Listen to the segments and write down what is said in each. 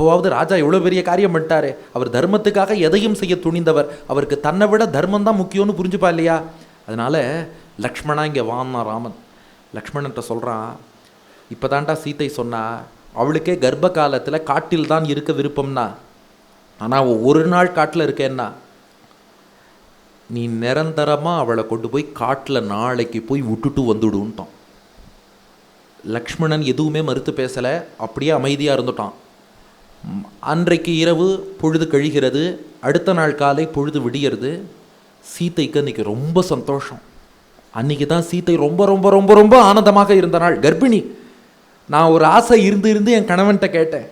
அப்போவாவது ராஜா எவ்வளோ பெரிய காரியம் பண்ணிட்டாரு, அவர் தர்மத்துக்காக எதையும் செய்ய துணிந்தவர், அவருக்கு தன்னை விட தர்மம் தான் முக்கியம்னு புரிஞ்சுப்பா இல்லையா? அதனால லக்ஷ்மணா இங்கே வான்னா ராமன் லக்ஷ்மணன்ட்ட சொல்கிறான், இப்போ தான்டா சீத்தை சொன்னா அவளுக்கே கர்ப்ப காலத்தில் காட்டில் தான் இருக்க விருப்பம்னா, ஆனால் ஒரு நாள் காட்டில் இருக்கேன்னா நீ நிரந்தரமாக அவளை கொண்டு போய் காட்டில் நாளைக்கு போய் விட்டுட்டு வந்துடுன்ட்டான். லக்ஷ்மணன் எதுவுமே மறுத்து பேசலை, அப்படியே அமைதியாக இருந்துட்டான். அன்றைக்கு இரவு பொழுது கழிகிறது, அடுத்த நாள் காலை பொழுது விடியறது. சீத்தைக்கு அன்றைக்கி ரொம்ப சந்தோஷம். அன்றைக்கி தான் சீத்தை ரொம்ப ரொம்ப ரொம்ப ரொம்ப ஆனந்தமாக இருந்த நாள். கர்ப்பிணி. நான் ஒரு ஆசை இருந்து என் கணவன்கிட்ட கேட்டேன்,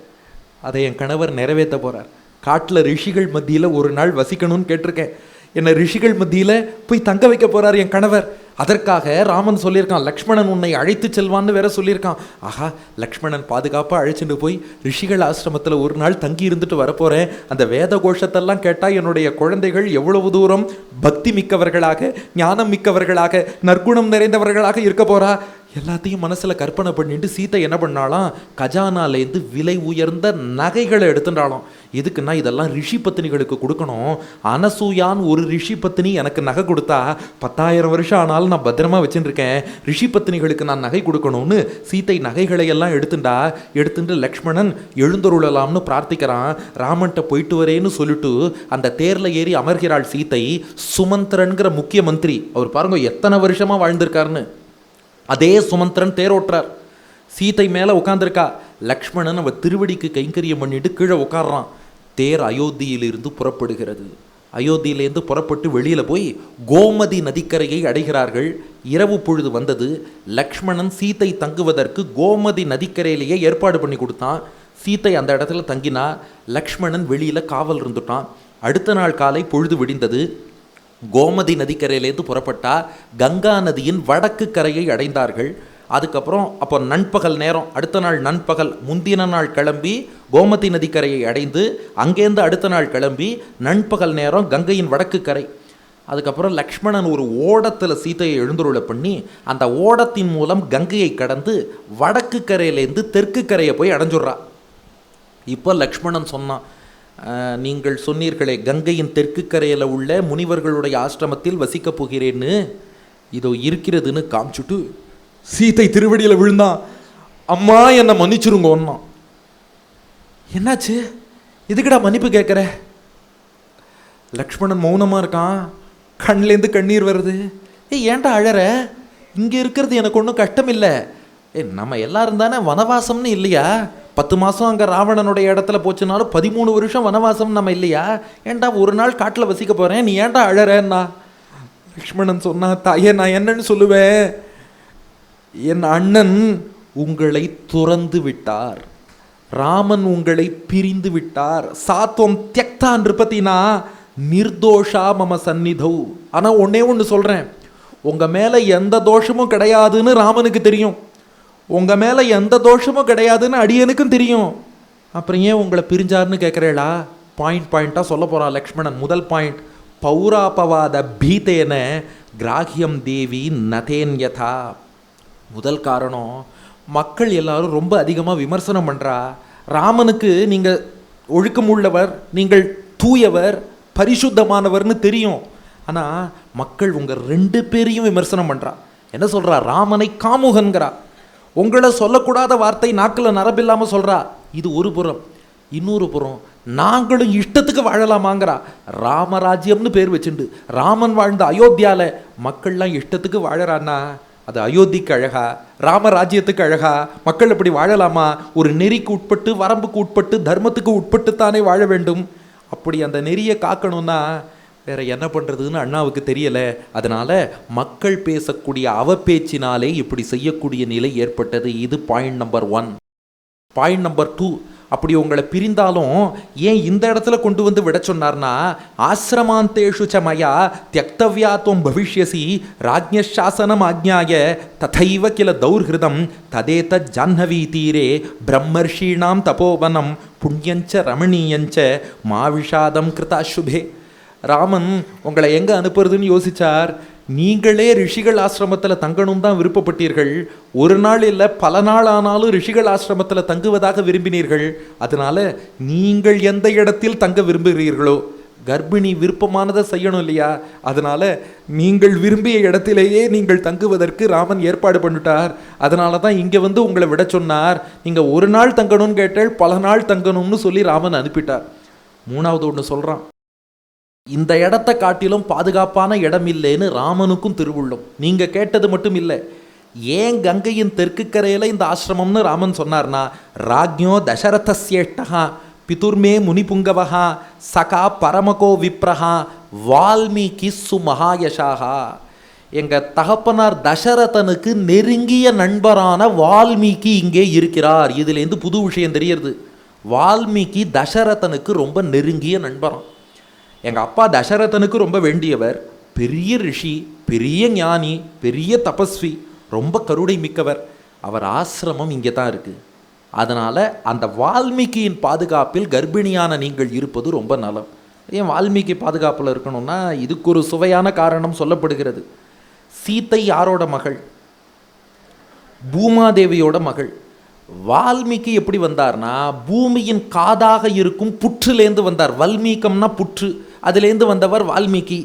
அதை என் கணவர் நிறைவேற்ற போகிறார். காட்டில் ரிஷிகள் மத்தியில் ஒரு நாள் வசிக்கணும்னு கேட்டிருக்கேன், என்னை ரிஷிகள் மத்தியில் போய் தங்க வைக்க போகிறார் என் கணவர். அதற்காக ராமன் சொல்லியிருக்கான், லக்ஷ்மணன் உன்னை அழைத்து செல்வான்னு வேற சொல்லியிருக்கான். ஆஹா, லக்ஷ்மணன் பாதுகாப்பாக அழைச்சிட்டு போய் ரிஷிகள் ஆசிரமத்தில் ஒரு நாள் தங்கி இருந்துட்டு வரப்போகிறேன். அந்த வேத கோஷத்தெல்லாம் கேட்டால் என்னுடைய குழந்தைகள் எவ்வளவு தூரம் பக்தி மிக்கவர்களாக, ஞானம் மிக்கவர்களாக, நற்குணம் நிறைந்தவர்களாக இருக்க போகிறா, எல்லாத்தையும் மனசில் கற்பனை பண்ணிட்டு சீத்தை என்ன பண்ணாலாம், கஜானாலேருந்து விலை உயர்ந்த நகைகளை எடுத்துட்டாலும். எதுக்குன்னா இதெல்லாம் ரிஷி பத்தினிகளுக்கு கொடுக்கணும். அனசூயான் ஒரு ரிஷி பத்தினி எனக்கு நகை கொடுத்தா 10,000 வருஷம் ஆனாலும் நான் பத்திரமா வச்சுருக்கேன், ரிஷி பத்தினிகளுக்கு நான் நகை கொடுக்கணும்னு சீத்தை நகைகளை எல்லாம் எடுத்துட்டு லக்ஷ்மணன் எழுந்தருளலாம்னு பிரார்த்திக்கிறான். ராமன்ட்ட போயிட்டு வரேன்னு சொல்லிட்டு அந்த தேரில் ஏறி அமர்கிறாள் சீத்தை. சுமந்திரன்கிற முக்கிய மந்திரி, அவர் பாருங்க எத்தனை வருஷமாக வாழ்ந்திருக்காருன்னு. அதே சுமந்திரன் தேரோட்டுறார். சீத்தை மேலே உட்காந்துருக்கா. லக்ஷ்மணன் அவ திருவடிக்கு கைங்கரியம் பண்ணிட்டு கீழே உட்கார்றான். தேர் அயோத்தியிலிருந்து புறப்படுகிறது. அயோத்தியிலேருந்து புறப்பட்டு வெளியில் போய் கோமதி நதிக்கரையை அடைகிறார்கள். இரவு பொழுது வந்தது. லக்ஷ்மணன் சீத்தை தங்குவதற்கு கோமதி நதிக்கரையிலேயே ஏற்பாடு பண்ணி கொடுத்தான். சீத்தை அந்த இடத்துல தங்கினா. லக்ஷ்மணன் வெளியில் காவல் இருந்துட்டான். அடுத்த நாள் காலை பொழுது விடிந்தது. கோமதி நதிக்கரையிலேருந்து புறப்பட்டா கங்கா நதியின் வடக்கு கரையை அடைந்தார்கள். அதுக்கப்புறம் அப்போ நண்பகல் நேரம், அடுத்த நாள் நண்பகல், முந்தின நாள் கிளம்பி கோமதி நதிக்கரையை அடைந்து அங்கேருந்து அடுத்த நாள் கிளம்பி நண்பகல் நேரம் கங்கையின் வடக்கு கரை. அதுக்கப்புறம் லக்ஷ்மணன் ஒரு ஓடத்தில் சீத்தையை எழுந்துருளை பண்ணி அந்த ஓடத்தின் மூலம் கங்கையை கடந்து வடக்கு கரையிலேருந்து தெற்கு கரையை போய் அடைஞ்சுடுறா. இப்போ லக்ஷ்மணன் சொன்னான், நீங்கள் சொன்னீர்களே கங்கையின் தெற்கு கரையில் உள்ள முனிவர்களுடைய ஆசிரமத்தில் வசிக்கப் போகிறேன்னு, இதோ இருக்கிறதுன்னு காமிச்சுட்டு சீத்தை திருவடியில் விழுந்தான். அம்மா என்னை மன்னிச்சுருங்க ஒன்னா. என்னாச்சு, இதுக்குடா மன்னிப்பு கேட்குற? லக்ஷ்மணன் மௌனமாக இருக்கான். கண்லேருந்து கண்ணீர் வருது. ஏன்டா அழற? இங்கே இருக்கிறது எனக்கு ஒன்றும் கஷ்டம் இல்லை. நம்ம எல்லாரும் தானே வனவாசம்னு இல்லையா? 10 மாதம் அங்கே ராவணனுடைய இடத்துல போச்சுனாலும் 13 வருஷம் வனவாசம் நம்ம இல்லையா? ஏன்டா ஒரு நாள் காட்டில் வசிக்க போகிறேன், நீ ஏன்டா அழறேன்னா? லக்ஷ்மணன் சொன்னா, தாயே நான் என்னன்னு சொல்லுவேன், என் அண்ணன் உங்களை துறந்து விட்டார், ராமன் உங்களை பிரிந்து விட்டார். சாத்வம் தியக்தா நிருபதினா நிர்தோஷா மம சந்நிதௌ. ஆனால் ஒன்னே ஒன்று சொல்கிறேன், உங்கள் மேலே எந்த தோஷமும் கிடையாதுன்னு ராமனுக்கு தெரியும், உங்கள் மேலே எந்த தோஷமும் கிடையாதுன்னு அடியனுக்கும் தெரியும். அப்புறம் ஏன் உங்களை பிரிஞ்சார்னு கேட்குறேளா? பாயிண்டாக சொல்ல போகிறான் லக்ஷ்மணன். முதல் பாயிண்ட், பௌராபவாத பீதேன கிராஹ்யம் தேவி நதேன்யதா. முதல் காரணம், மக்கள் எல்லாரும் ரொம்ப அதிகமாக விமர்சனம் பண்ணுறா. ராமனுக்கு நீங்கள் ஒழுக்கமுள்ளவர், நீங்கள் தூயவர், பரிசுத்தமானவர்னு தெரியும். ஆனால் மக்கள் உங்கள் 2 பேரையும் விமர்சனம் பண்ணுறா. என்ன சொல்கிறா? ராமனை காமுகன்கிறா. உங்களை சொல்லக்கூடாத வார்த்தை நாக்கில் நரம்பில்லாமல் சொல்கிறா. இது ஒரு புறம். இன்னொரு புறம், நாங்களும் இஷ்டத்துக்கு வாழலாமாங்கிறா. ராமராஜ்யம்னு பேர் வச்சுண்டு ராமன் வாழ்ந்த அயோத்தியாவில் மக்கள்லாம் இஷ்டத்துக்கு வாழறான்னா அது அயோத்திக்கு அழகா, ராமராஜ்யத்துக்கு அழகா? மக்கள் அப்படி வாழலாமா? ஒரு நெறிக்கு உட்பட்டு, வரம்புக்கு உட்பட்டு, தர்மத்துக்கு உட்பட்டு தானே வாழ வேண்டும். அப்படி அந்த நெறியை காக்கணும்னா வேற என்ன பண்ணுறதுன்னு அண்ணாவுக்கு தெரியலை. அதனால் மக்கள் பேசக்கூடிய அவப்பேச்சினாலே இப்படி செய்யக்கூடிய நிலை ஏற்பட்டது. இது பாயிண்ட் நம்பர் 1. பாயிண்ட் நம்பர் 2, அப்படி உங்களை பிரிந்தாலும் ஏன் இந்த இடத்துல கொண்டு வந்து விட சொன்னார்னா, ஆசிரமாந்தேஷு சமயா தியக்தவ்யாத்வம் பவிஷ்யசி ராஜ்ஞாசனம் ஆஜ்ஞாய ததைவ கில தௌர்ஹிருதம் ததேத ஜாஹ்னவி தீரே பிரம்மர்ஷீணாம் தபோவனம் புண்ணியஞ்ச ரமணீயஞ்ச மாவிஷாதம் கிருதா சுபே. ராமன் உங்களை எங்கே அனுப்புறதுன்னு யோசிச்சார். நீங்களே ரிஷிகள் ஆசிரமத்தில் தங்கணும் தான் விருப்பப்பட்டீர்கள். ஒரு நாள் இல்லை, பல நாள் ஆனாலும் ரிஷிகள் ஆசிரமத்தில் தங்குவதாக விரும்பினீர்கள். அதனால நீங்கள் எந்த இடத்தில் தங்க விரும்புகிறீர்களோ, கர்ப்பிணி விருப்பமானதை செய்யணும் இல்லையா, அதனால நீங்கள் விரும்பிய இடத்திலேயே நீங்கள் தங்குவதற்கு ராமன் ஏற்பாடு பண்ணிட்டார். அதனால தான் இங்கே வந்து உங்களை விட சொன்னார். நீங்கள் ஒரு நாள் தங்கணும்னு கேட்டால் பல நாள் தங்கணும்னு சொல்லி ராமன் அனுப்பிட்டார். மூணாவது ஒன்று சொல்கிறான், இந்த இடத்தை காட்டிலும் பாதுகாப்பான இடம் இல்லைன்னு ராமனுக்கும் திருவுள்ளம். நீங்கள் கேட்டது மட்டும் இல்லை, ஏன் கங்கையின் தெற்கு கரையில் இந்த ஆசிரமம்னு ராமன் சொன்னார்னா, ராஜ்யோ தசரதஸ்யேஷ்டா பிதுர்மே முனிபுங்கவஹா சகா பரமகோ விப்ரஹா வால்மீகி சுமகாயஷாகா. எங்கள் தகப்பனார் தசரதனுக்கு நெருங்கிய நண்பரான வால்மீகி இங்கே இருக்கிறார். இதுலேருந்து புது விஷயம் தெரியறது. வால்மீகி தசரதனுக்கு ரொம்ப நெருங்கிய நண்பரான். எங்கள் அப்பா தசரதனுக்கு ரொம்ப வேண்டியவர், பெரிய ரிஷி, பெரிய ஞானி, பெரிய தபஸ்வி, ரொம்ப கருணை மிக்கவர். அவர் ஆசிரமம் இங்கே தான் இருக்குது. அதனால் அந்த வால்மீகியின் பாதுகாப்பில் கர்ப்பிணியான நீங்கள் இருப்பது ரொம்ப நலம். ஏன் வால்மீகி பாதுகாப்பில் இருக்கணும்னா இதுக்கு ஒரு சுவையான காரணம் சொல்லப்படுகிறது. சீத்தை யாரோட மகள்? பூமாதேவியோட மகள். வால்மீகி எப்படி வந்தார்னா, பூமியின் காதாக இருக்கும் புற்றுலேருந்து வந்தார். வல்மீகம்னா புற்று, அதுலேருந்து வந்தவர் வால்மீகி.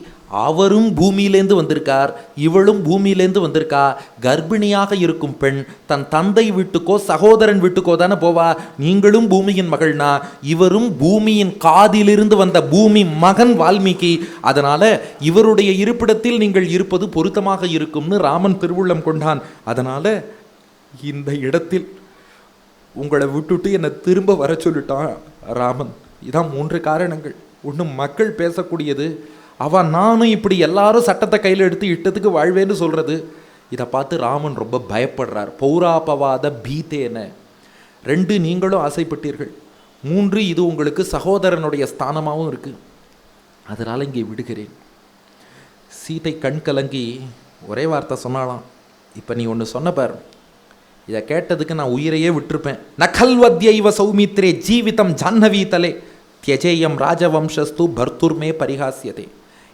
அவரும் பூமியிலேருந்து வந்திருக்கார், இவளும் பூமியிலேருந்து வந்திருக்கா. கர்ப்பிணியாக இருக்கும் பெண் தன் தந்தை வீட்டுக்கோ சகோதரன் வீட்டுக்கோ தானே போவா. நீங்களும் பூமியின் மகள்னா, இவரும் பூமியின் காதிலிருந்து வந்த பூமி மகன் வால்மீகி. அதனால இவருடைய இருப்பிடத்தில் நீங்கள் இருப்பது பொருத்தமாக இருக்கும்னு ராமன் திருவுள்ளம் கொண்டான். அதனால இந்த இடத்தில் உங்களை விட்டுட்டு என்னை திரும்ப வர சொல்லிட்டான் ராமன். இதான் 3 காரணங்கள். ஒன்று, மக்கள் பேசக்கூடியது. அவன் நானும் இப்படி எல்லாரும் சட்டத்தை கையில் எடுத்து இட்டத்துக்கு வாழ்வேன்னு சொல்கிறது. இதை பார்த்து ராமன் ரொம்ப பயப்படுறார். பௌராபவாத பீதேன. 2, நீங்களும் ஆசைப்பட்டீர்கள். 3, இது உங்களுக்கு சகோதரனுடைய ஸ்தானமாகவும் இருக்குது. அதனால் இங்கே விடுகிறேன். சீதை கண் கலங்கி ஒரே வார்த்தை சொன்னாலாம். இப்போ நீ ஒன்று சொன்ன பார், இதை கேட்டதுக்கு நான் உயிரையே விட்டுருப்பேன். நகல்வத்யைவ சௌமித்ரே ஜீவிதம் ஜாஹ்னவி தலே தியஜேயம் ராஜவம்சஸ்து பர்துர்மே பரிகாசியதே.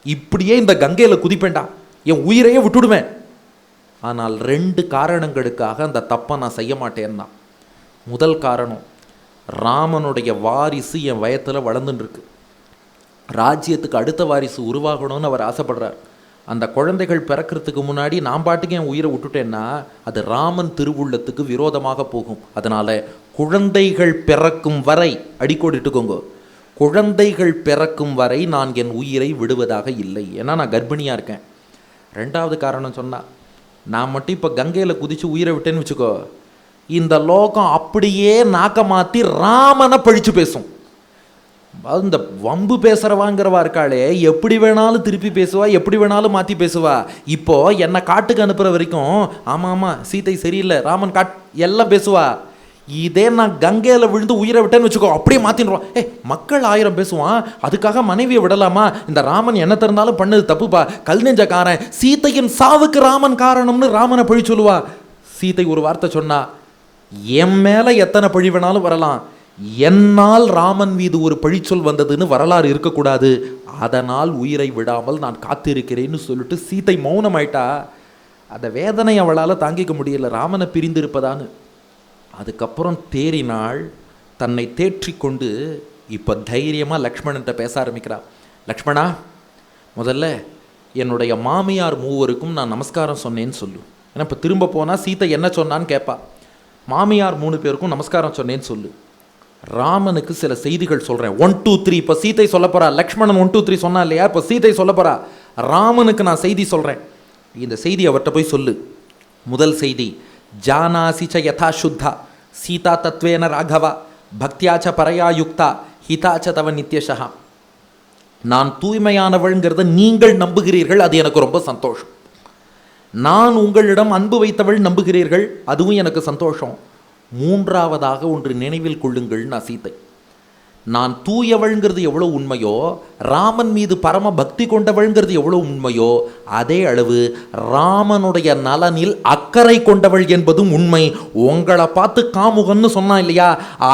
இப்படியே இந்த கங்கையில் குதிப்பேண்டா, என் உயிரையே விட்டுடுவேன். ஆனால் 2 காரணங்களுக்காக அந்த தப்பை நான் செய்ய மாட்டேன்னா. முதல் காரணம், ராமனுடைய வாரிசு என் வயத்தில் வளர்ந்துன்னு இருக்கு. ராஜ்யத்துக்கு அடுத்த வாரிசு உருவாகணும்னு அவர் ஆசைப்படுறார். அந்த குழந்தைகள் பிறக்கிறதுக்கு முன்னாடி நான் பாட்டுக்கு என் உயிரை விட்டுட்டேன்னா அது ராமன் திருவுள்ளத்துக்கு விரோதமாக போகும். அதனால் குழந்தைகள் பிறக்கும் வரை, அடிக்கோடிட்டுக்கோங்க, குழந்தைகள் பிறக்கும் வரை நான் என் உயிரை விடுவதாக இல்லை. ஏன்னா நான் கர்ப்பிணியாக இருக்கேன். 2வது காரணம் சொன்னால், நான் மட்டும் இப்போ கங்கையில் குதித்து உயிரை விட்டேன்னு வச்சுக்கோ, இந்த லோகம் அப்படியே நாக்க மாற்றி ராமனை பழிச்சு பேசும். இந்த வம்பு பேசுகிறவாங்கிறவா இருக்காளே, எப்படி வேணாலும் திருப்பி பேசுவா, எப்படி வேணாலும் மாற்றி பேசுவா. இப்போ என்னை காட்டுக்கு அனுப்புகிற வரைக்கும் ஆமாம் சீதை சரியில்லை, ராமன் எல்லாம் பேசுவா. இதே நான் கங்கையில் விழுந்து உயிரை விட்டேன்னு வச்சுக்கோ, அப்படியே மாற்றிடுவான். மக்கள் 1000 பேசுவான், அதுக்காக மனைவியை விடலாமா? இந்த ராமன் என்ன திறந்தாலும் பண்ணது தப்புப்பா, கல் நெஞ்சக்காரன், சீதையின் சாவுக்கு ராமன் காரணம்னு ராமனை பழி சொல்லுவா. சீதை ஒரு வார்த்தை சொன்னா, என் மேலே எத்தனை பழி வேணாலும் வரலாம், என்னால் ராமன் மீது ஒரு பழிச்சொல் வந்ததுன்னு வரலாறு இருக்கக்கூடாது, அதனால் உயிரை விடாமல் நான் காத்திருக்கிறேன்னு சொல்லிட்டு சீதை மௌனமாயிட்டா. அந்த வேதனை அவளால் தாங்கிக்க முடியல, ராமனை பிரிந்திருப்பதான்னு. அதுக்கப்புறம் தேறினாள், தன்னை தேற்றி கொண்டு இப்போ தைரியமாக லக்ஷ்மணன்ட்ட பேச ஆரம்பிக்கிறா. லக்ஷ்மணா, முதல்ல என்னுடைய மாமியார் 3 நான் நமஸ்காரம் சொன்னேன்னு சொல்லு. ஏன்னா இப்போ திரும்ப போனால் சீதை என்ன சொன்னான்னு கேட்பா. மாமியார் 3 பேருக்கும் நமஸ்காரம் சொன்னேன்னு சொல்லு. ராமனுக்கு சில செய்திகள் சொல்கிறேன். 1 2 3. இப்போ சீதை சொல்ல போகிறா. லக்ஷ்மணன் 1 2 3 சொன்னா இல்லையா, இப்போ சீதை சொல்ல போகிறா. ராமனுக்கு நான் செய்தி சொல்கிறேன், இந்த செய்தி அவர்கிட்ட போய் சொல்லு. முதல் செய்தி, ஜானாசிச்ச யதா சுத்தா சீதா தத்வேன ராகவா பக்தியாச்ச பரையா யுக்தா ஹிதாச்ச தவ நித்யஷா. நான் தூய்மையானவள்ங்கிறத நீங்கள் நம்புகிறீர்கள், அது எனக்கு ரொம்ப சந்தோஷம். நான் உங்களிடம் அன்பு வைத்தவள் நம்புகிறீர்கள், அதுவும் எனக்கு சந்தோஷம். 3வதாக ஒன்று நினைவில் கொள்ளுங்கள். நான் சீதை, நான் தூயவள்ங்கிறது எவ்வளோ உண்மையோ, ராமன் மீது பரம பக்தி கொண்டவள்ங்கிறது எவ்வளோ உண்மையோ, அதே அளவு ராமனுடைய நலனில் அக்கறை கொண்டவள் என்பதும் உண்மை. உங்களை பார்த்து காமுகன்னு சொன்னான் இல்லையா,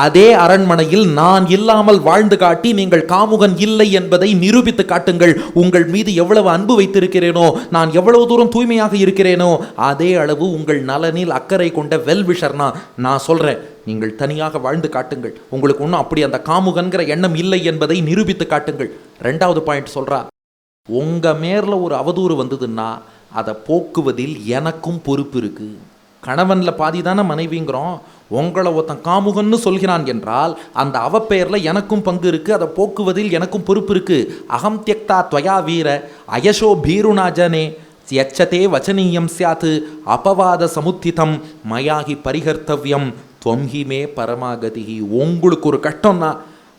அதே அரண்மனையில் நான் இல்லாமல் வாழ்ந்து காட்டி நீங்கள் காமுகன் இல்லை என்பதை நிரூபித்து காட்டுங்கள். உங்கள் மீது எவ்வளவு அன்பு வைத்திருக்கிறேனோ, நான் எவ்வளவு தூரம் தூய்மையாக இருக்கிறேனோ, அதே அளவு உங்கள் நலனில் அக்கறை கொண்ட வெல்விஷர்னா நான் சொல்கிறேன். நீங்கள் தனியாக வாழ்ந்து காட்டுங்கள். உங்களுக்கு ஒன்றும் அப்படி அந்த காமுகன்கிற எண்ணம் இல்லை என்பதை நிரூபித்து காட்டுங்கள். ரெண்டாவது பாயிண்ட் சொல்கிறா, உங்கள் மேரில் ஒரு அவதூறு வந்ததுன்னா அதை போக்குவதில் எனக்கும் பொறுப்பு இருக்குது. கணவனில் பாதி தானே மனைவிங்கிறோம். உங்களை ஒருத்தன் காமுகன்னு சொல்கிறான் என்றால் அந்த அவப்பெயரில் எனக்கும் பங்கு இருக்குது. அதை போக்குவதில் எனக்கும் பொறுப்பு இருக்குது. அகம் தியக்தா துவயா வீர அயசோ பீருணாஜனே யச்சதே வச்சனீயம் சியாத்து அபவாத சமுத்திதம் மயாகி பரிகர்த்தவ்யம் துவம்ஹிமே பரமாகதிகி. உங்களுக்கு ஒரு கஷ்டம்னா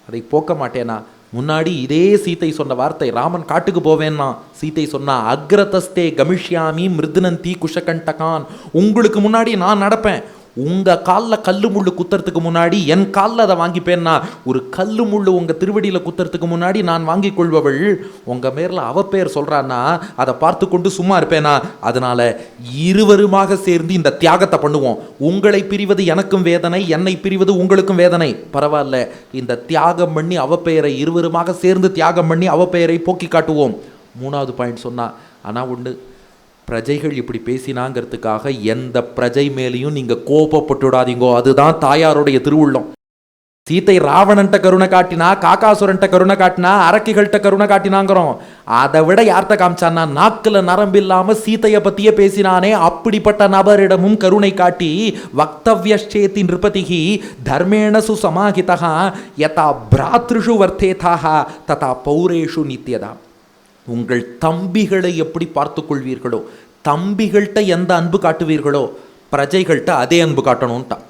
அதை போக்க மாட்டேனா. முன்னாடி இதே சீத்தை சொன்ன வார்த்தை, ராமன் காட்டுக்கு போவேன்னா சீத்தை சொன்னா அக்ரதஸ்தே கமிஷ்யாமி மிருதுனந்தி குஷகண்டகான். உங்களுக்கு முன்னாடி நான் நடப்பேன். உங்கள் காலில் கல்லு முள்ளு குத்துறதுக்கு முன்னாடி என் காலில் அதை வாங்கிப்பேன்னா, ஒரு கல்லு முள்ளு உங்கள் திருவடியில் குத்துறதுக்கு முன்னாடி நான் வாங்கி கொள்பவள். உங்கள் மேரில் அவப்பெயர் சொல்கிறான்னா அதை பார்த்து கொண்டு சும்மா இருப்பேனா. அதனால் இருவருமாக சேர்ந்து இந்த தியாகத்தை பண்ணுவோம். உங்களை பிரிவது எனக்கும் வேதனை, என்னை பிரிவது உங்களுக்கும் வேதனை. பரவாயில்ல, இந்த தியாகம் பண்ணி அவப்பெயரை இருவருமாக சேர்ந்து தியாகம் பண்ணி அவப்பெயரை போக்கி காட்டுவோம். மூணாவது பாயிண்ட் சொன்னா, ஆனால் ஒன்று, பிரஜைகள் இப்படி பேசினாங்கிறதுக்காக எந்த பிரஜை மேலேயும் நீங்கள் கோபப்பட்டுடாதீங்கோ. அதுதான் தாயாருடைய திருவுள்ளம். சீத்தை ராவணன்ட்ட கருணை காட்டினா, காக்காசுரன்ட்ட கருணை காட்டினா, அரக்கிகள்கிட்ட கருணை காட்டினாங்கிறோம். அதை விட யார்கிட்ட காமிச்சான்னா, நாக்கில் நரம்பில்லாமல் சீத்தையை பற்றியே பேசினானே அப்படிப்பட்ட நபரிடமும் கருணை காட்டி வக்தவ்யச்சேதி நிருபதிகி தர்மேண சுசமாஹிதா யதா பிராத்ருஷு வர்த்தேதாக ததா பௌரேஷு நித்யதா. உங்கள் தம்பிகளை எப்படி பார்த்து கொள்வீர்களோ, தம்பிகள்கிட்ட எந்த அன்பு காட்டுவீர்களோ, பிரஜைகள்கிட்ட அதே அன்பு காட்டணும்ட்டான்.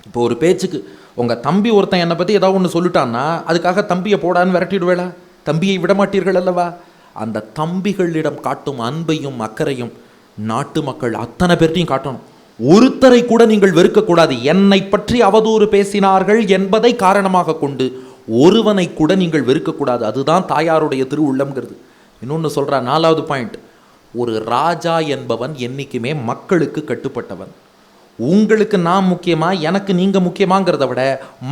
இப்போ ஒரு பேச்சுக்கு உங்கள் தம்பி ஒருத்தன் என்னை பற்றி ஏதாவது ஒன்று சொல்லிட்டான்னா அதுக்காக தம்பியை போடான்னு விரட்டிடுவேளா? தம்பியை விடமாட்டீர்கள் அல்லவா? அந்த தம்பிகளிடம் காட்டும் அன்பையும் அக்கறையும் நாட்டு மக்கள் அத்தனை பேர்ட்டையும் காட்டணும். ஒருத்தரை கூட நீங்கள் வெறுக்கக்கூடாது. என்னை பற்றி அவதூறு பேசினார்கள் என்பதை காரணமாக கொண்டு ஒருவனை கூட நீங்கள் வெறுக்கக்கூடாது. அதுதான் தாயாருடைய திருவுள்ளம்ங்கிறது. இன்னொன்று சொல்கிறா, நாலாவது பாயிண்ட், ஒரு ராஜா என்பவன் என்றைக்குமே மக்களுக்கு கட்டுப்பட்டவன். உங்களுக்கு நான் முக்கியமா, எனக்கு நீங்கள் முக்கியமாங்கிறத விட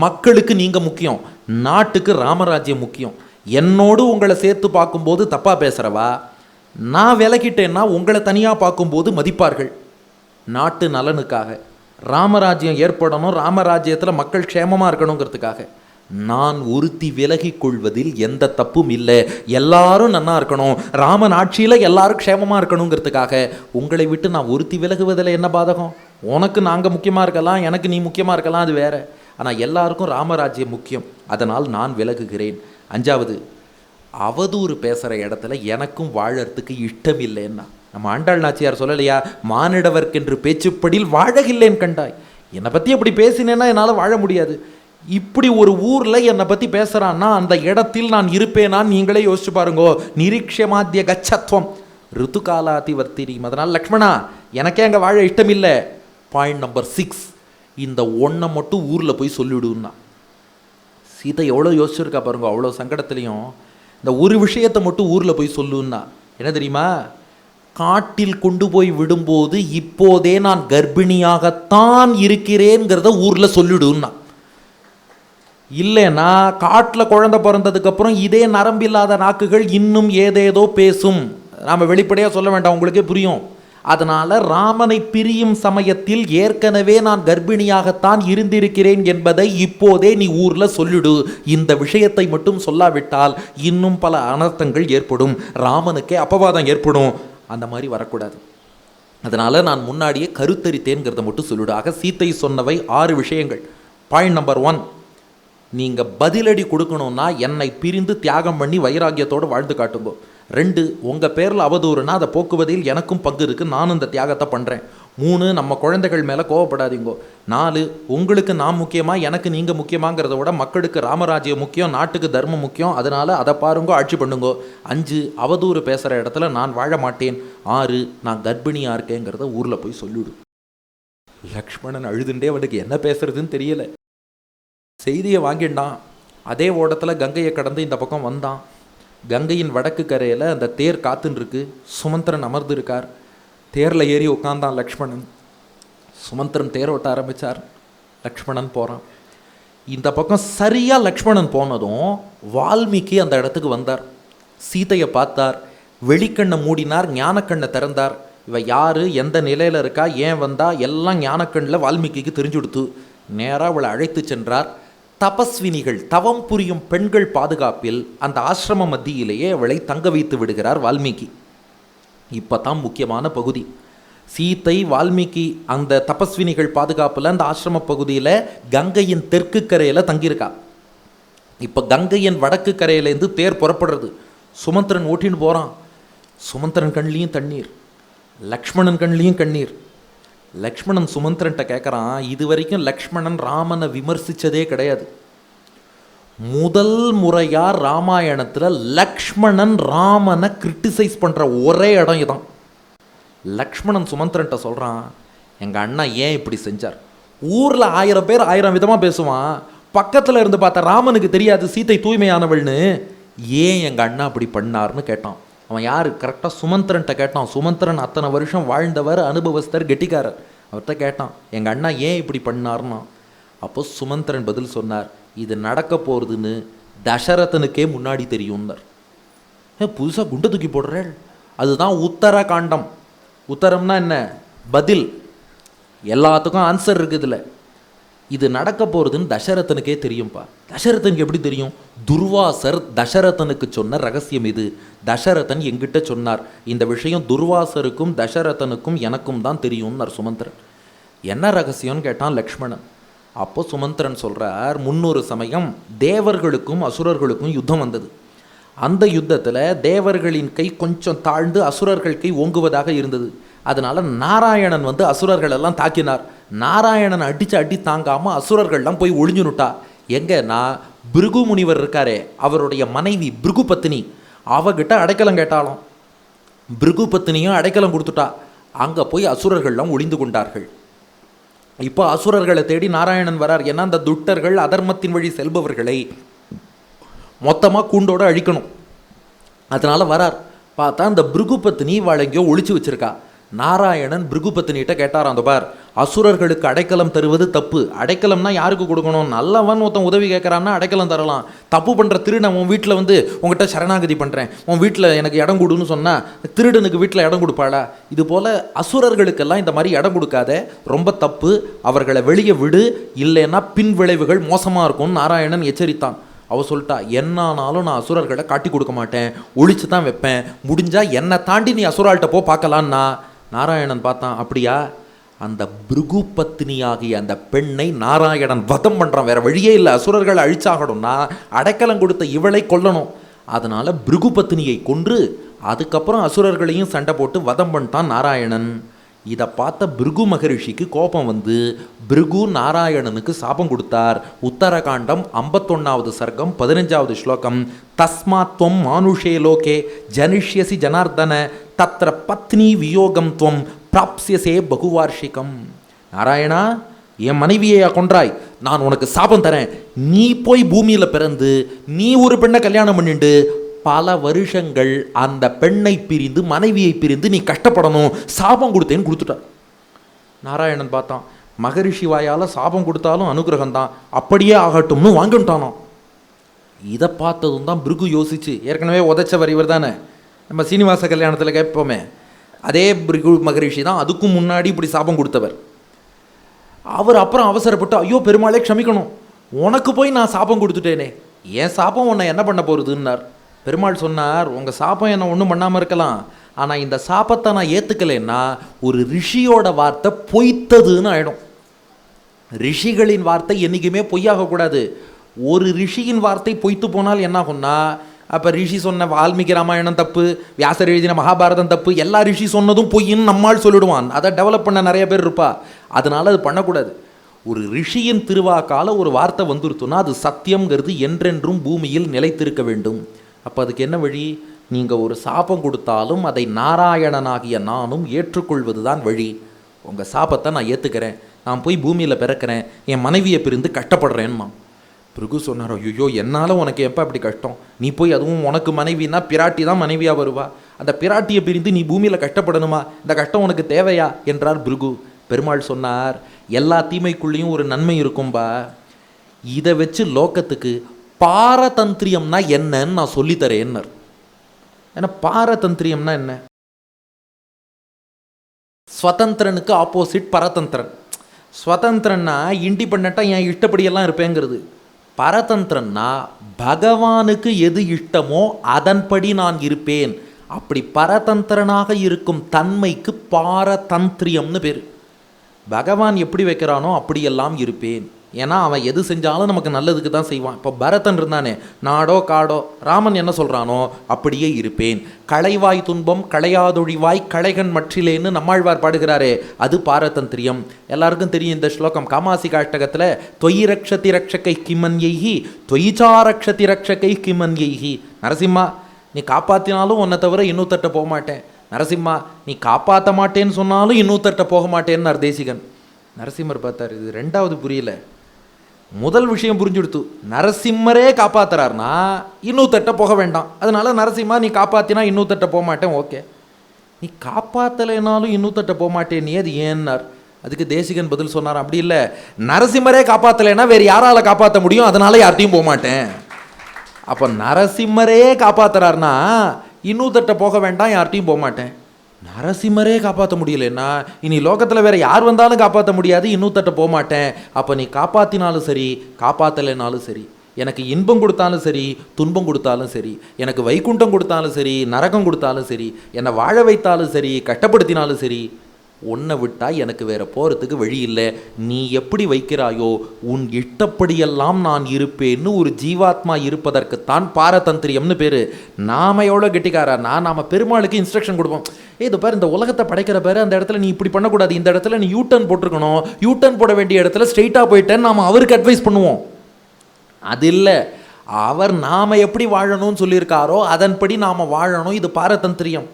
மக்களுக்கு நீங்கள் முக்கியம், நாட்டுக்கு ராமராஜ்யம் முக்கியம். என்னோடு உங்களை சேர்த்து பார்க்கும்போது தப்பாக பேசுகிறவா, நான் விலகிட்டேன்னா உங்களை தனியாக பார்க்கும்போது மதிப்பார்கள். நாட்டு நலனுக்காக ராமராஜ்யம் ஏற்படணும், ராமராஜ்யத்தில் மக்கள் க்ஷேமமாக இருக்கணுங்கிறதுக்காக நான் ஒருத்தி விலகி கொள்வதில் எந்த தப்பும் இல்லை. எல்லாரும் நன்னா இருக்கணும், ராமன் ஆட்சியில் எல்லாரும் க்ஷேமமாக இருக்கணுங்கிறதுக்காக உங்களை விட்டு நான் ஒருத்தி விலகுவதில் என்ன பாதகம்? உனக்கு நாங்கள் முக்கியமாக இருக்கலாம், எனக்கு நீ முக்கியமாக இருக்கலாம், அது வேற. ஆனால் எல்லாருக்கும் ராமராஜ்யம் முக்கியம், அதனால் நான் விலகுகிறேன். அஞ்சாவது, அவதூறு பேசுகிற இடத்துல எனக்கும் வாழறதுக்கு இஷ்டம் இல்லைன்னா, நம்ம ஆண்டாள் நாச்சியார் சொல்லலையா, மானிடவர்க்கென்று பேச்சுப்படில் வாழகில்லேன் கண்டாய். என்னை பற்றி அப்படி பேசினேன்னா என்னால் வாழ முடியாது. இப்படி ஒரு ஊரில் என்னை பற்றி பேசுகிறான்னா அந்த இடத்தில் நான் இருப்பேனான்னு நீங்களே யோசிச்சு பாருங்கோ. நிரீட்சமாத்திய கச்சத்வம் ருத்துகாலாதி வர்த்திரி. அதனால் லக்ஷ்மணா, எனக்கே அங்கே வாழ இஷ்டம் இல்லை. பாயிண்ட் நம்பர் 6, இந்த ஒன்றை மட்டும் ஊரில் போய் சொல்லிவிடுன்னா. சீதை எவ்வளோ யோசிச்சிருக்கா பாருங்க, அவ்வளோ சங்கடத்துலையும் இந்த ஒரு விஷயத்தை மட்டும் ஊரில் போய் சொல்லுன்னா என்ன தெரியுமா? காட்டில் கொண்டு போய் விடும்போது இப்போதே நான் கர்ப்பிணியாகத்தான் இருக்கிறேங்கிறத ஊரில் சொல்லிடுன்னா. இல்லைன்னா காட்டில் குழந்தை பிறந்ததுக்கப்புறம் இதே நரம்பில்லாத நாக்குகள் இன்னும் ஏதேதோ பேசும். நாம் வெளிப்படையாக சொல்ல வேண்டாம், உங்களுக்கே புரியும். அதனால் ராமனை பிரியும் சமயத்தில் ஏற்கனவே நான் கர்ப்பிணியாகத்தான் இருந்திருக்கிறேன் என்பதை இப்போதே நீ ஊரில் சொல்லிடு. இந்த விஷயத்தை மட்டும் சொல்லாவிட்டால் இன்னும் பல அனர்த்தங்கள் ஏற்படும், ராமனுக்கே அபவாதம் ஏற்படும். அந்த மாதிரி வரக்கூடாது. அதனால் நான் முன்னாடியே கருத்தரித்தேங்கிறத மட்டும் சொல்லிடு. ஆக சீத்தை சொன்னவை 6 விஷயங்கள். பாயிண்ட் நம்பர் 1, நீங்கள் பதிலடி கொடுக்கணும்னா என்னை பிரிந்து தியாகம் பண்ணி வைராக்கியத்தோடு வாழ்ந்து காட்டுங்கோ. 2, உங்கள் பேரில் அவதூறுனா அதை போக்குவதில் எனக்கும் பங்கு இருக்குது, நானும் இந்த தியாகத்தை பண்ணுறேன். 3, நம்ம குழந்தைகள் மேலே கோவப்படாதீங்கோ. 4, உங்களுக்கு நான் முக்கியமா, எனக்கு நீங்கள் முக்கியமாங்கிறத விட மக்களுக்கு ராமராஜ்யம் முக்கியம், நாட்டுக்கு தர்மம் முக்கியம், அதனால் அதை பாருங்கோ, ஆட்சி பண்ணுங்கோ. 5, அவதூறு பேசுகிற இடத்துல நான் வாழ மாட்டேன். 6, நான் கர்ப்பிணியாக இருக்கேங்கிறத ஊரில் போய் சொல்லிவிடு. லக்ஷ்மணன் அழுதுண்டே அவனுக்கு என்ன பேசுறதுன்னு தெரியலை. செய்தியை வாங்கிட்டான். அதே ஓடத்தில் கங்கையை கடந்து இந்த பக்கம் வந்தான். கங்கையின் வடக்கு கரையில் அந்த தேர் காத்துன்னு இருக்கு. சுமந்திரன் அமர்ந்து இருக்கார். தேரில் ஏறி உட்காந்தான் லக்ஷ்மணன். சுமந்திரன் தேர் ஓட்ட ஆரம்பித்தார். லக்ஷ்மணன் போகிறான். இந்த பக்கம் சரியாக லக்ஷ்மணன் போனதும் வால்மீகி அந்த இடத்துக்கு வந்தார். சீதையை பார்த்தார். வெளிக்கண்ணை மூடினார், ஞானக்கண்ணை திறந்தார். இவ யார், எந்த நிலையில் இருக்கா, ஏன் வந்தா, எல்லாம் ஞானக்கண்ணில் வால்மீகிக்கு தெரிஞ்சுடுத்து. நேராக அவளை அழைத்து சென்றார். தபஸ்வினிகள், தவம் புரியும் பெண்கள் பாதுகாப்பில் அந்த ஆசிரம மத்தியிலேயே அவளை தங்க வைத்து விடுகிறார் வால்மீகி. இப்போ தான் முக்கியமான பகுதி. சீத்தை வால்மீகி அந்த தபஸ்வினிகள் பாதுகாப்பில் அந்த ஆசிரம பகுதியில் கங்கையின் தெற்கு கரையில் தங்கியிருக்கா. இப்போ கங்கையின் வடக்கு கரையிலேருந்து தேர் புறப்படுறது. சுமந்திரன் ஓட்டின்னு போகிறான். சுமந்திரன் கண்லேயும் தண்ணீர், லக்ஷ்மணன் கண்லேயும் கண்ணீர். லக்ஷ்மணன் சுமந்திரன்ட்ட கேட்குறான், இது வரைக்கும் லக்ஷ்மணன் ராமனை விமர்சித்ததே கிடையாது. முதல் முறையாக ராமாயணத்தில் லக்ஷ்மணன் ராமனை கிரிட்டிசைஸ் பண்ணுற ஒரே இடம் இதான். லக்ஷ்மணன் சுமந்திரன்ட்ட சொல்கிறான், எங்கள் அண்ணா ஏன் இப்படி செஞ்சார்? ஊரில் 1000 பேர் 1000 விதமாக பேசுவான். பக்கத்தில் இருந்து பார்த்தா ராமனுக்கு தெரியாது சீத்தை தூய்மையானவள்னு. ஏன் எங்கள் அண்ணா அப்படி பண்ணார்னு கேட்டான். அவன் யார்? கரெக்டாக சுமந்திரன்ட்ட கேட்டான். சுமந்திரன் அத்தனை வருஷம் வாழ்ந்தவர், அனுபவஸ்தர், கெட்டிக்காரர். அவர்கிட்ட கேட்டான், எங்கள் அண்ணா ஏன் இப்படி பண்ணார்னா. அப்போ சுமந்திரன் பதில் சொன்னார், இது நடக்க போகிறதுன்னு தசரதனுக்கே முன்னாடி தெரியும்னார். புதுசாக குண்டை தூக்கி போடுறேன். அதுதான் உத்தரகாண்டம். உத்தரம்னா என்ன? பதில். எல்லாத்துக்கும் ஆன்சர் இருக்குது இதில். இது நடக்க போகிறதுன்னு தசரதனுக்கே தெரியும்ப்பா. தசரதனுக்கு எப்படி தெரியும்? துர்வாசர் தசரதனுக்கு சொன்ன ரகசியம் இது. தசரதன் எங்கிட்ட சொன்னார். இந்த விஷயம் துர்வாசருக்கும் தசரதனுக்கும் எனக்கும் தான் தெரியும்னார் சுமந்திரன். என்ன ரகசியம்னு கேட்டான் லக்ஷ்மணன். அப்போ சுமந்திரன் சொல்கிறார், முன்னொரு சமயம் தேவர்களுக்கும் அசுரர்களுக்கும் யுத்தம் வந்தது. அந்த யுத்தத்தில் தேவர்களின் கை கொஞ்சம் தாழ்ந்து அசுரர்கள் கை ஓங்குவதாக இருந்தது. அதனால் நாராயணன் வந்து அசுரர்களெல்லாம் தாக்கினார். நாராயணன் அடித்து அடி தாங்காமல் அசுரர்கள்லாம் போய் ஒளிஞ்சுனுட்டா. எங்கன்னா பிருகு முனிவர் இருக்காரே, அவருடைய மனைவி பிருகு பத்தினி, அவகிட்ட அடைக்கலம் கேட்டாலும் பிருகு பத்தினியும் அடைக்கலம் கொடுத்துட்டா. அங்கே போய் அசுரர்கள்லாம் ஒளிந்து கொண்டார்கள். இப்போ அசுரர்களை தேடி நாராயணன் வரார். ஏன்னா அந்த துட்டர்கள், அதர்மத்தின் வழி செல்பவர்களை மொத்தமாக கூண்டோடு அழிக்கணும். அதனால் வரார். பார்த்தா அந்த பிருகு பத்தினி எங்கேயோ ஒழிச்சு வச்சிருக்கா. நாராயணன் பிருகு பத்தினிகிட்ட கேட்டாராம், அந்த பார், அசுரர்களுக்கு அடைக்கலம் தருவது தப்பு. அடைக்கலம்னா யாருக்கு கொடுக்கணும்? நல்லவன் ஒருத்தன் உதவி கேட்குறான்னா அடைக்கலம் தரலாம். தப்பு பண்ணுற திருடன் உன் வீட்டில் வந்து உங்கள்கிட்ட சரணாகதி பண்ணுறேன், உன் வீட்டில் எனக்கு இடம் கொடுன்னு சொன்னால் திருடனுக்கு வீட்டில் இடம் கொடுப்பாளா? இது போல் அசுரர்களுக்கெல்லாம் இந்த மாதிரி இடம் கொடுக்காத, ரொம்ப தப்பு, அவர்களை வெளியே விடு, இல்லைன்னா பின் விளைவுகள் மோசமாக இருக்கும்னு நாராயணன் எச்சரித்தான். அவ சொல்லிட்டா, என்னானாலும் நான் அசுரர்களை காட்டி கொடுக்க மாட்டேன், ஒழிச்சு தான் வைப்பேன், முடிஞ்சால் என்னை தாண்டி நீ அசுரால்கிட்ட போ பார்க்கலான்னா. நாராயணன் பார்த்தான். அப்படியா? அந்த பிருகு பத்தினியாகிய அந்த பெண்ணை நாராயணன் வதம் பண்ணுறான். வேற வழியே இல்லை, அசுரர்களை அழிச்சாகணும்னா அடைக்கலம் கொடுத்த இவளை கொல்லணும். அதனால பிருகு பத்தினியை கொன்று அதுக்கப்புறம் அசுரர்களையும் சண்டை போட்டு வதம் பண்ணிட்டான் நாராயணன். இதை பார்த்த பிருகு மகரிஷிக்கு கோபம் வந்து பிருகு நாராயணனுக்கு சாபம் கொடுத்தார். உத்தரகாண்டம் 51வது சர்க்கம் 15வது ஸ்லோகம். தஸ்மாத்வம் மானுஷே லோகே ஜனிஷ்யசி ஜனார்தன தத்ர பத்னி வியோகம் துவம் பிராப்ஸ்யசே பகுவார்ஷிகம். நாராயணா, என் மனைவியை கொன்றாய், நான் உனக்கு சாபம் தரேன். நீ போய் பூமியில் பிறந்து நீ ஒரு பெண்ணை கல்யாணம் பண்ணிட்டு பல வருஷங்கள் அந்த பெண்ணை பிரிந்து மனைவியை பிரிந்து நீ கஷ்டப்படணும், சாபம் கொடுத்தேன்னு கொடுத்துட்டார். நாராயணன் பார்த்தான், மகரிஷி வாயால் சாபம் கொடுத்தாலும் அனுகிரகம் தான், அப்படியே ஆகட்டும்னு வாங்கிட்டானோ. இதை பார்த்ததும் தான் பிருகு யோசிச்சு, ஏற்கனவே உதைச்சவர் இவர் தானே, நம்ம சீனிவாச கல்யாணத்தில் கேட்போமே, அதே பிருகு மகரிஷி தான் அதுக்கும் முன்னாடி இப்படி சாபம் கொடுத்தவர். அவர் அப்புறம் அவசரப்பட்டு, ஐயோ பெருமாளே க்ஷமிக்கணும், உனக்கு போய் நான் சாபம் கொடுத்துட்டேனே, என் சாபம் உன்னை என்ன பண்ண போகிறதுன்னார். பெருமாள் சொன்னார், உங்கள் சாபம் என்ன ஒன்றும் பண்ணாமல் இருக்கலாம், ஆனால் இந்த சாபத்தை நான் ஏற்றுக்கலைன்னா ஒரு ரிஷியோட வார்த்தை பொய்த்ததுன்னு ஆகிடும். ரிஷிகளின் வார்த்தை என்றைக்குமே பொய்யாகக்கூடாது. ஒரு ரிஷியின் வார்த்தை பொய்த்து போனால் என்ன ஆகும்னா, அப்போ ரிஷி சொன்ன வால்மீகி ராமாயணம் தப்பு, வியாசர் எழுதின மகாபாரதம் தப்பு, எல்லா ரிஷி சொன்னதும் பொய்ன்னு நம்மால் சொல்லிடுவான். அதை டெவலப் பண்ண நிறைய பேர் இருப்பா. அதனால் அது பண்ணக்கூடாது. ஒரு ரிஷியின் திருவாக்கால ஒரு வார்த்தை வந்துருத்துன்னா அது சத்தியம்ங்கிறது என்றென்றும் பூமியில் நிலைத்திருக்க வேண்டும். அப்போ அதுக்கு என்ன வழி? நீங்கள் ஒரு சாபம் கொடுத்தாலும் அதை நாராயணனாகிய நானும் ஏற்றுக்கொள்வது தான் வழி. உங்கள் சாபத்தை நான் ஏற்றுக்கிறேன், நான் போய் பூமியில் பிறக்கிறேன், என் மனைவியை பிரிந்து கஷ்டப்படுறேன்னா. பிருகு சொன்னார், ஐயோ என்னால் உனக்கு எப்போ அப்படி கஷ்டம், நீ போய் அதுவும் உனக்கு மனைவினா பிராட்டி தான் மனைவியாக வருவா, அந்த பிராட்டியை பிரிந்து நீ பூமியில் கஷ்டப்படணுமா, இந்த கஷ்டம் உனக்கு தேவையா என்றார் பிருகு. பெருமாள் சொன்னார், எல்லா தீமைக்குள்ளேயும் ஒரு நன்மை இருக்கும்பா, இதை வச்சு லோகத்துக்கு பாரதந்திரியம்னா என்னன்னு நான் சொல்லித்தரேன்னார். ஏன்னா பாரதந்திரியம்னா என்ன? ஸ்வதந்திரனுக்கு ஆப்போசிட் பரதந்திரன். ஸ்வதந்திரன்னா இண்டிபெண்ட்டாக என் இஷ்டப்படியெல்லாம் இருப்பேங்கிறது. பரதந்திரன்னா பகவானுக்கு எது இஷ்டமோ அதன்படி நான் இருப்பேன். அப்படி பரதந்திரனாக இருக்கும் தன்மைக்கு பாரதந்திரியம்னு பேர். பகவான் எப்படி வைக்கிறானோ அப்படியெல்லாம் இருப்பேன். ஏன்னா அவன் எது செஞ்சாலும் நமக்கு நல்லதுக்கு தான் செய்வான். இப்போ பரதன் இருந்தானே, நாடோ காடோ, ராமன் என்ன சொல்கிறானோ அப்படியே இருப்பேன். களைவாய் துன்பம் களையாதொழிவாய் களைகன் மற்றிலேன்னு நம்மாழ்வார் பாடுகிறாரே, அது பாரதந்திரியம். எல்லாருக்கும் தெரியும் இந்த ஸ்லோகம். காமாசி காஷ்டகத்தில் தொயி ரக்ஷதி ரக்ஷகை கிமன்யைஹி தொயிச்சாரக்ஷதி ரக்ஷகை கிமன்யைஹி. நரசிம்மா, நீ காப்பாற்றினாலும் உன்னை தவிர இன்னொருத்தட்ட போக மாட்டேன். நரசிம்மா, நீ காப்பாற்ற மாட்டேன்னு சொன்னாலும் இன்னொருத்தட்ட போக மாட்டேன்னு தேசிகன். நரசிம்மர் பார்த்தார், இது ரெண்டாவது புரியல, முதல் விஷயம் புரிஞ்சுடுத்து. நரசிம்மரே காப்பாத்துறாருனா இன்னொருத்தட்ட போக வேண்டாம். அதனால நரசிம்மா, நீ காப்பாற்றினா இன்னொருத்தட்ட போக மாட்டேன். ஓகே, நீ காப்பாற்றலைனாலும் இன்னொருத்தட்ட போக மாட்டேன், நீ அது ஏன்னார். அதுக்கு தேசிகன் பதில் சொன்னார், அப்படி இல்லை, நரசிம்மரே காப்பாற்றலைன்னா வேறு யாரால் காப்பாற்ற முடியும், அதனால யார்ட்டையும் போக மாட்டேன். அப்போ நரசிம்மரே காப்பாற்றுறாருனா இன்னொருத்தட்ட போக வேண்டாம், யார்ட்டையும் போக மாட்டேன். நரசிம்மரே காப்பாற்ற முடியலன்னா இனி லோகத்தில் வேறு யார் வந்தாலும் காப்பாற்ற முடியாது, இன்னொருத்தட்ட போக மாட்டேன். அப்போ நீ காப்பாற்றினாலும் சரி காப்பாற்றலைனாலும் சரி, எனக்கு இன்பம் கொடுத்தாலும் சரி துன்பம் கொடுத்தாலும் சரி, எனக்கு வைகுண்டம் கொடுத்தாலும் சரி நரகம் கொடுத்தாலும் சரி, என்னை வாழ வைத்தாலும் சரி கஷ்டப்படுத்தினாலும் சரி, உன்னை விட்டால் எனக்கு வேற போகிறதுக்கு வழி இல்லை. நீ எப்படி வைக்கிறாயோ உன் இஷ்டப்படியெல்லாம் நான் இருப்பேன்னு ஒரு ஜீவாத்மா இருப்பதற்குத்தான் பாரதந்திரியம்னு பேர். நாம் எவ்வளோ கெட்டிக்காரா, நாம் பெருமாளுக்கு இன்ஸ்ட்ரக்ஷன் கொடுப்போம். இது பாரு, இந்த உலகத்தை படைக்கிற பேர், அந்த இடத்துல நீ இப்படி பண்ணக்கூடாது, இந்த இடத்துல நீ யூட்டர்ன் போட்டிருக்கணும், யூட்டர்ன் போட வேண்டிய இடத்துல ஸ்ட்ரெயிட்டாக போயிட்டேன்னு நாம் அவருக்கு அட்வைஸ் பண்ணுவோம். அது இல்லை, அவர் நாம் எப்படி வாழணும்னு சொல்லியிருக்காரோ அதன்படி நாம் வாழணும். இது பாரதந்திரியம்.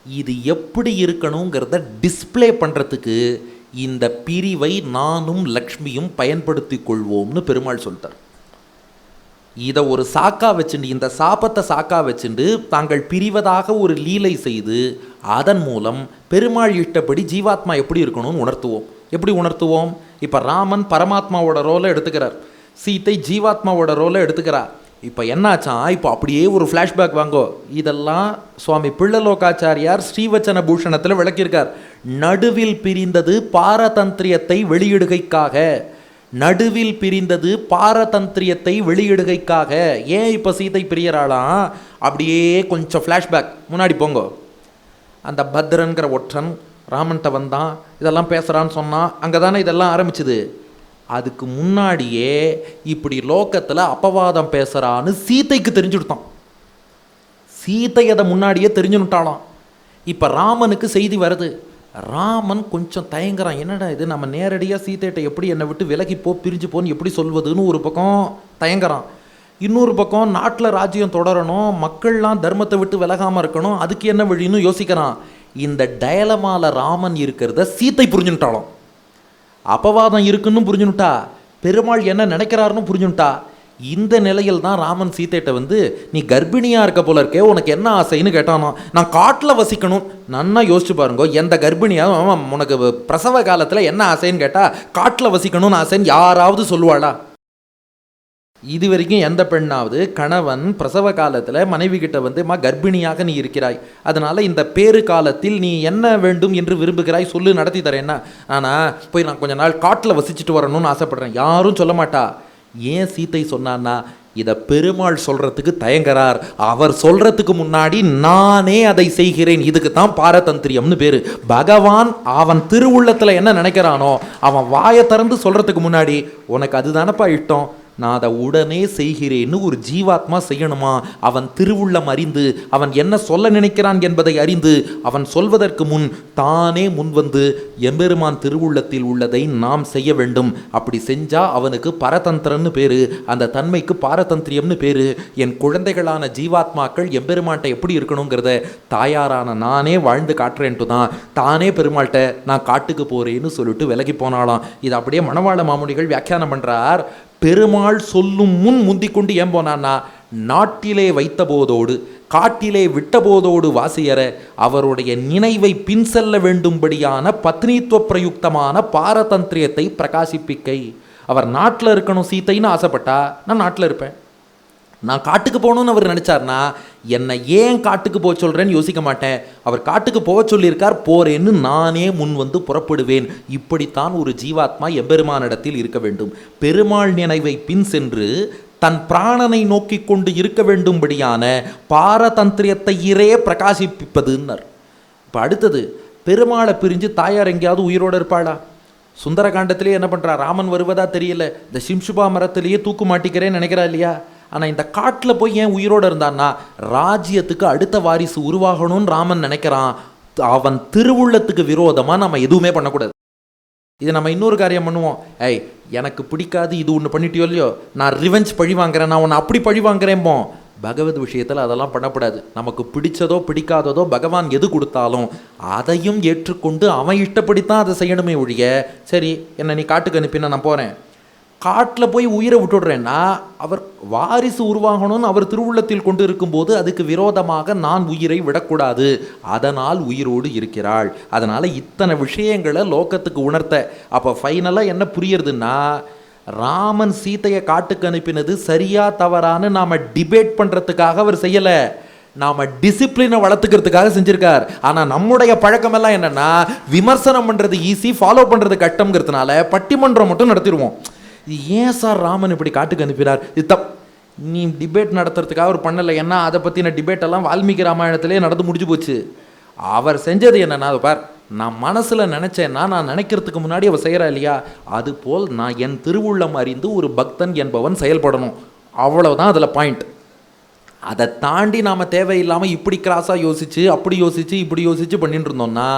இது எப்படி இருக்கணுங்கிறத டிஸ்பிளே பண்ணுறதுக்கு இந்த பிரிவை நானும் லக்ஷ்மியும் பயன்படுத்தி கொள்வோம்னு பெருமாள் சொல்லிட்டார். இதை ஒரு சாக்கா வச்சுண்டு, இந்த சாபத்தை சாக்கா வச்சுண்டு தாங்கள் பிரிவதாக ஒரு லீலை செய்து அதன் மூலம் பெருமாள் இஷ்டப்படி ஜீவாத்மா எப்படி இருக்கணும்னு உணர்த்துவோம். எப்படி உணர்த்துவோம்? இப்போ ராமன் பரமாத்மாவோட ரோலை எடுத்துக்கிறார், சீத்தை ஜீவாத்மாவோட ரோலை எடுத்துக்கிறார். இப்போ என்னாச்சான், இப்போ அப்படியே ஒரு ஃப்ளாஷ்பேக் வாங்கோ. இதெல்லாம் சுவாமி பிள்ளலோகாச்சாரியார் ஸ்ரீவச்சன பூஷணத்தில் விளக்கியிருக்கார். நடுவில் பிரிந்தது பாரதந்திரியத்தை வெளியிடுகைக்காக, நடுவில் பிரிந்தது பாரதந்திரியத்தை வெளியிடுகைக்காக. ஏன் இப்போ சீதை பிரியறாளாம்? அப்படியே கொஞ்சம் ஃப்ளாஷ்பேக் முன்னாடி போங்க. அந்த பத்ரன்கிற ஒற்றன் ராமன்ட்ட வந்தான், இதெல்லாம் பேசுகிறான்னு சொன்னான், அங்கே தானே இதெல்லாம் ஆரம்பிச்சுது. அதுக்கு முன்னாடியே இப்படி லோகத்தில் அப்பவாதம் பேசுகிறான்னு சீதைக்கு தெரிஞ்சுடுத்தான். சீதை அதை முன்னாடியே தெரிஞ்சுட்டாலாம். இப்போ ராமனுக்கு செய்தி வருது. ராமன் கொஞ்சம் தயங்குறான், என்னடா இது, நம்ம நேரடியாக சீதைகிட்ட எப்படி என்னை விட்டு விலகி போ பிரிஞ்சு போன்னு எப்படி சொல்வதுன்னு ஒரு பக்கம் தயங்குறான். இன்னொரு பக்கம் நாட்டில் ராஜ்யம் தொடரணும், மக்கள்லாம் தர்மத்தை விட்டு விலகாமல் இருக்கணும், அதுக்கு என்ன வழின்னு யோசிக்கிறான். இந்த டயலமால ராமன் இருக்கிறத சீத்தை புரிஞ்சுட்டாலும், அப்பவாதம் இருக்குன்னு புரிஞ்சுனுட்டா, பெருமாள் என்ன நினைக்கிறாருன்னு புரிஞ்சுனுட்டா. இந்த நிலையில் தான் ராமன் சீதைட்ட வந்து, நீ கர்ப்பிணியாக இருக்க போல இருக்கே, உனக்கு என்ன ஆசைன்னு கேட்டானோ. நான் காட்டில் வசிக்கணும். நன்னா யோசிச்சு பாருங்க, எந்த கர்ப்பிணியாக உனக்கு பிரசவ காலத்தில் என்ன ஆசைன்னு கேட்டால் காட்டில் வசிக்கணும்னு ஆசைன்னு யாராவது சொல்லுவாளா? இது வரைக்கும் எந்த பெண்ணாவது கணவன் பிரசவ காலத்தில் மனைவி கிட்ட வந்து, கர்ப்பிணியாக நீ இருக்கிறாய், அதனால இந்த பேறு காலத்தில் நீ என்ன வேண்டும் என்று விரும்புகிறாய் சொல்லு, நடத்தி தரேன்னா, ஆனால் போய் நான் கொஞ்ச நாள் காட்டில் வசிச்சுட்டு வரணும்னு ஆசைப்படுறேன், யாரும் சொல்ல மாட்டா. ஏன் சீத்தை சொன்னான்னா, இதை பெருமாள் சொல்றதுக்கு தயங்குறார். அவர் சொல்றதுக்கு முன்னாடி நானே அதை செய்கிறேன். இதுக்கு தான் பாரதந்திரியம்னு பேரு. பகவான் அவன் திருவுள்ளத்தில் என்ன நினைக்கிறானோ அவன் வாயை திறந்து சொல்றதுக்கு முன்னாடி, உனக்கு அதுதானப்பா இஷ்டம், நான் அதை உடனே செய்கிறேன்னு ஒரு ஜீவாத்மா செய்யணுமா? அவன் திருவுள்ளம் அறிந்து அவன் என்ன சொல்ல நினைக்கிறான் என்பதை அறிந்து அவன் சொல்வதற்கு முன் தானே முன்வந்து எம்பெருமான் திருவுள்ளத்தில் உள்ளதை நாம் செய்ய வேண்டும். அப்படி செஞ்சா அவனுக்கு பரதந்திரன்னு பேரு, அந்த தன்மைக்கு பாரதந்திரியம்னு பேரு. என் குழந்தைகளான ஜீவாத்மாக்கள் எம்பெருமான்ட்ட எப்படி இருக்கணுங்கிறத தாயாரான நானே வாழ்ந்து காட்டுறேன்ட்டு தான் தானே பெருமாள்கிட்ட நான் காட்டுக்கு போறேன்னு சொல்லிட்டு விலகி போனாலாம். இது அப்படியே மணவாள மாமுனிகள் வியாக்கியானம் பண்றார். பெருமாள் சொல்லும் முன் முந்திக்கொண்டு ஏன் போனான்னா, நாட்டிலே வைத்த போதோடு காட்டிலே விட்டபோதோடு வாசியற அவருடைய நினைவை பின் செல்ல வேண்டும்படியான பத்னித்துவ பிரயுக்தமான பாரதந்திரியத்தை பிரகாசிப்பிக்கை. அவர் நாட்டில் இருக்கணும் சீத்தைன்னு ஆசைப்பட்டா நான் நாட்டில் இருப்பேன். நான் காட்டுக்கு போகணும்னு அவர் நினச்சார்னா என்னை ஏன் காட்டுக்கு போக சொல்கிறேன்னு யோசிக்க மாட்டேன். அவர் காட்டுக்கு போக சொல்லியிருக்கார், போறேன்னு நானே முன் வந்து புறப்படுவேன். இப்படித்தான் ஒரு ஜீவாத்மா எம்பெருமானிடத்தில் இருக்க வேண்டும். பெருமாள் நினைவை பின் சென்று தன் பிராணனை நோக்கி கொண்டு இருக்க வேண்டும்படியான பாரதந்திரியத்தையே பிரகாசிப்பிப்பதுன்னர். இப்போ அடுத்தது, பெருமாளை பிரிஞ்சு தாயார் எங்கேயாவது உயிரோடு இருப்பாளா? சுந்தரகாண்டத்திலே என்ன பண்ணுறா, ராமன் வருவதா தெரியல, இந்த சிம்சுபா மரத்திலேயே தூக்கு மாட்டிக்கிறேன்னு நினைக்கிறா இல்லையா? ஆனால் இந்த காட்டில் போய் ஏன் உயிரோடு இருந்தான்னா, ராஜ்யத்துக்கு அடுத்த வாரிசு உருவாகணும்னு ராமன் நினைக்கிறான். அவன் திருவுள்ளத்துக்கு விரோதமாக நம்ம எதுவுமே பண்ணக்கூடாது. இதை நம்ம இன்னொரு காரியம் பண்ணுவோம். எனக்கு பிடிக்காது இது ஒன்று பண்ணிட்டியோ இல்லையோ, நான் ரிவெஞ்ச் பழி வாங்குறேன், நான் உன்னை அப்படி பழி வாங்குறேன்போ. பகவத் விஷயத்தில் அதெல்லாம் பண்ணக்கூடாது. நமக்கு பிடிச்சதோ பிடிக்காததோ பகவான் எது கொடுத்தாலும் அதையும் ஏற்றுக்கொண்டு அவன் இஷ்டப்படித்தான் அதை செய்யணுமே ஒழிய, சரி என்னை நீ காட்டுக்கு அனுப்பினா நான் போகிறேன், காட்டில் போய் உயிரை விட்டுடுறேன்னா அவர் வாரிசு உருவாகணும்னு அவர் திருவுள்ளத்தில் கொண்டு இருக்கும்போது அதுக்கு விரோதமாக நான் உயிரை விடக்கூடாது. அதனால் உயிரோடு இருக்கிறாள். அதனால் இத்தனை விஷயங்களை லோகத்துக்கு உணர்த்த. அப்போ ஃபைனலாக என்ன புரியுறதுன்னா, ராமன் சீதையை காட்டுக்கு அனுப்பினது சரியா தவறான்னு நாம் டிபேட் பண்ணுறதுக்காக அவர் செய்யலை, நாம் டிசிப்ளினை வளர்த்துக்கிறதுக்காக செஞ்சுருக்கார். ஆனால் நம்முடைய பழக்கமெல்லாம் என்னென்னா, விமர்சனம் பண்ணுறது ஈஸி, ஃபாலோ பண்ணுறது கஷ்டங்கிறதுனால பட்டிமன்றம் மட்டும் நடத்திடுவோம். இது ஏன் சார் ராமன் இப்படி காட்டுக்கு அனுப்பினார், இது நீ டிபேட் நடத்துறதுக்காக அவர் பண்ணலை. ஏன்னா அதை பற்றின டிபேட்டெல்லாம் வால்மீகி ராமாயணத்திலே நடந்து முடிஞ்சு போச்சு. அவர் செஞ்சது என்னென்னா, அது பார், நான் மனசில் நினச்சேன்னா நான் நினைக்கிறதுக்கு முன்னாடி அவர் செய்கிறா இல்லையா, அதுபோல் நான் என் திருவுள்ளம் அறிந்து ஒரு பக்தன் என்பவன் செயல்படணும். அவ்வளவுதான் அதில் பாயிண்ட். அதை தாண்டி நாம் தேவையில்லாமல் இப்படி கிராஸாக யோசித்து அப்படி யோசித்து இப்படி யோசித்து பண்ணிட்டு இருந்தோம்னா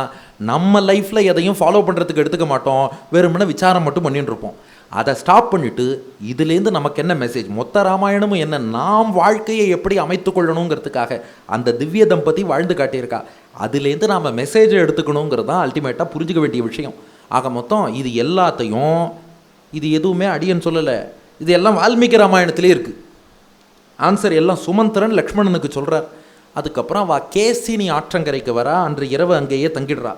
நம்ம லைஃப்பில் எதையும் ஃபாலோ பண்ணுறதுக்கு எடுத்துக்க மாட்டோம், வெறுமனே விசாரம் மட்டும் பண்ணிட்டு இருப்போம். அதை ஸ்டாப் பண்ணிவிட்டு இதுலேருந்து நமக்கு என்ன மெசேஜ், மொத்த ராமாயணமும் என்ன, நாம் வாழ்க்கையை எப்படி அமைத்து கொள்ளணுங்கிறதுக்காக அந்த திவ்ய தம்பதி வாழ்ந்து காட்டியிருக்கா. அதுலேருந்து நாம் மெசேஜை எடுத்துக்கணுங்கிறது தான் அல்டிமேட்டாக புரிஞ்சுக்க வேண்டிய விஷயம். ஆக மொத்தம் இது எல்லாத்தையும், இது எதுவுமே அடியன் சொல்லலை, இது எல்லாம் வால்மீகி ராமாயணத்திலே இருக்குது. ஆன்சர் எல்லாம் சுமந்திரன் லக்ஷ்மணனுக்கு சொல்கிறார். அதுக்கப்புறம் கேசினி ஆற்றங்கரைக்கு வரா. அன்று இரவு அங்கேயே தங்கிடுறா.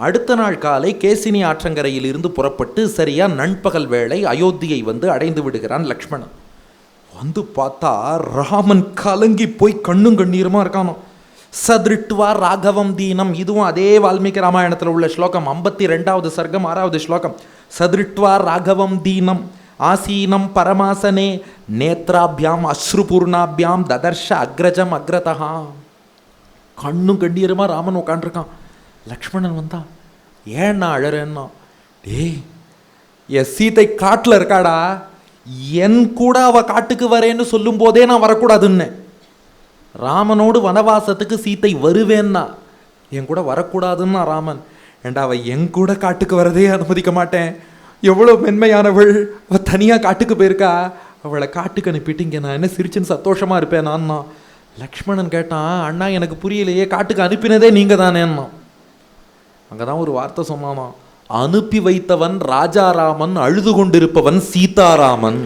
அடுத்த நாள் காலை கேசினி ஆற்றங்கரையில் இருந்து புறப்பட்டு சரியா நண்பகல் வேளை அயோத்தியை வந்து அடைந்து விடுகிறான் லக்ஷ்மணன். வந்து பார்த்தா ராமன் கலங்கி போய் கண்ணும் கண்ணீருமா இருக்கானோ. சதிருட்வா ராகவம் தீனம், இதுவும் அதே வால்மீகி ராமாயணத்தில் உள்ள ஸ்லோகம், 52வது சர்க்கம் 6வது ஸ்லோகம். சதிருட்வா ராகவம் தீனம் ஆசீனம் பரமாசனே நேத்ராபியாம் அஸ்ருபூர்ணாபியாம் ததர்ஷ அக்ரஜம் அக்ரதா. கண்ணும் கண்ணீருமா ராமன் உட்காண்டிருக்கான். லக்ஷ்மணன் வந்தா, ஏன்னா அழறேன்னா, என் சீதை காட்டில் இருக்காடா, என் கூட அவ காட்டுக்கு வரேன்னு சொல்லும் போதே நான் வரக்கூடாதுன்னு. ராமனோடு வனவாசத்துக்கு சீத்தை வருவேன்னா என் கூட வரக்கூடாதுன்னா ராமன். ஏண்டா அவ என் கூட காட்டுக்கு வரதே அனுமதிக்க மாட்டேன், எவ்வளோ மென்மையானவள், அவள் தனியாக காட்டுக்கு போயிருக்கா, அவளை காட்டுக்கு அனுப்பிட்டு இங்கே நான் என்ன சிரிச்சுன்னு சந்தோஷமாக இருப்பேன் நான்னா. லக்ஷ்மணன் கேட்டான், அண்ணா எனக்கு புரியலையே, காட்டுக்கு அனுப்பினதே நீங்கள் தானேன்னா. அங்கே தான் ஒரு வார்த்தை சொன்னானா, அனுப்பி வைத்தவன் ராஜாராமன், அழுது கொண்டிருப்பவன் சீதாராமன்.